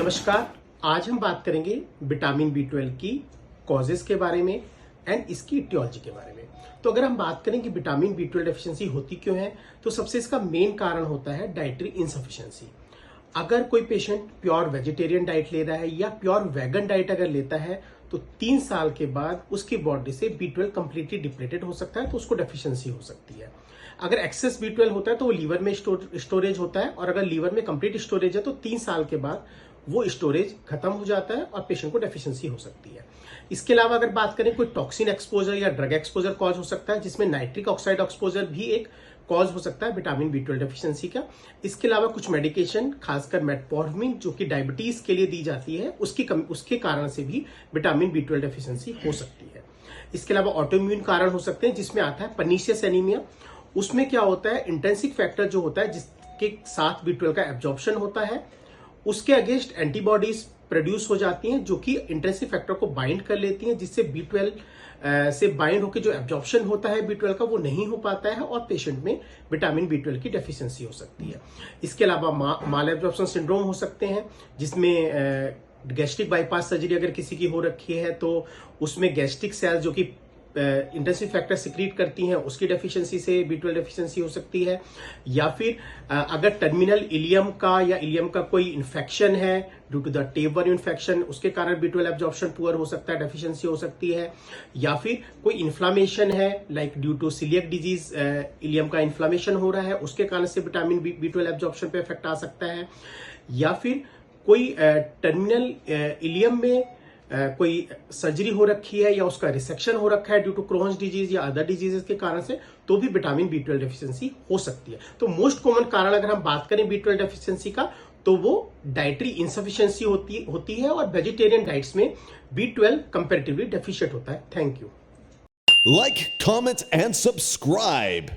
नमस्कार। आज हम बात करेंगे विटामिन बी 12 की कॉजेस के बारे में एंड इसकी इटियोलॉजी के बारे में। तो अगर हम बात करें कि विटामिन बी 12 डेफिशिएंसी होती क्यों है, तो सबसे इसका मेन कारण होता है डाइटरी इनसफिशिएंसी। अगर कोई पेशेंट प्योर वेजिटेरियन डाइट ले रहा है या प्योर वेगन डाइट अगर लेता है, तो 3 साल के बाद उसकी बॉडी से बी 12 कंप्लीटली डिप्लेटेड हो सकता है, तो उसको डेफिशिएंसी हो सकती है। अगर एक्सेस बी 12 होता है तो वो लीवर में स्टोरेज होता है, और अगर लीवर में कंप्लीट स्टोरेज है तो 3 साल के बाद वो स्टोरेज खत्म हो जाता है और पेशेंट को डेफिशिएंसी हो सकती है। इसके अलावा अगर बात करें, कोई टॉक्सिन एक्सपोजर या ड्रग एक्सपोजर कॉज हो सकता है, जिसमें नाइट्रिक ऑक्साइड एक्सपोजर भी एक कॉज हो सकता है विटामिन बी 12 डेफिशिएंसी का। इसके अलावा कुछ मेडिकेशन, खासकर मेटफॉर्मिन जो कि डायबिटीज के लिए दी जाती है, उसके कारण से भी विटामिन बी 12 डेफिशिएंसी हो सकती है। इसके अलावा ऑटोइम्यून कारण हो सकते हैं, जिसमें आता है पर्नीशियस एनीमिया। उसमें क्या होता है, इंट्रिंसिक फैक्टर जो होता है जिसके साथ बी 12 का एब्जॉर्प्शन होता है, उसके अगेंस्ट एंटीबॉडीज प्रोड्यूस हो जाती हैं जो कि इंट्रिंसिक फैक्टर को बाइंड कर लेती हैं, जिससे बी 12 से बाइंड होकर जो एब्जॉर्प्शन होता है बी 12 का वो नहीं हो पाता है और पेशेंट में विटामिन बी 12 की डेफिशिएंसी हो सकती है। इसके अलावा माल एब्जॉर्प्शन सिंड्रोम हो सकते हैं, जिसमें गैस्ट्रिक बाईपास सर्जरी अगर किसी की हो रखी है तो उसमें गैस्ट्रिक सेल्स जो कि इंटेंसिव फैक्टर सिक्रीट करती हैं, उसकी डेफिशिएंसी से बी 12 डेफिशिएंसी हो सकती है। या फिर अगर टर्मिनल इलियम का या इलियम का कोई इन्फेक्शन है due to the tapeworm infection, उसके कारण बी 12 एब्जॉर्प्शन पुअर हो सकता है, डेफिशिएंसी हो सकती है। या फिर कोई इन्फ्लामेशन है like due to celiac disease, ileum का इन्फ्लामेशन हो रहा है, उसके कारण से विटामिन बी 12 एब्जॉर्प्शन पे इफेक्ट आ सकता है। या फिर कोई टर्मिनल इलियम में कोई सर्जरी हो रखी है या उसका रिसेक्शन हो रखा है ड्यू टू क्रोन्स डिजीज या अदर डिजीजेस के कारण से, तो भी विटामिन बी 12 डेफिशिएंसी हो सकती है। तो मोस्ट कॉमन कारण अगर हम बात करें बी 12 डेफिशिएंसी का, तो वो डाइटरी इनसफिशिएंसी होती है, और वेजिटेरियन डाइट्स में बी 12 कंपेरेटिवली डेफिशिएंट होता है। Thank you. Like, comment, and subscribe.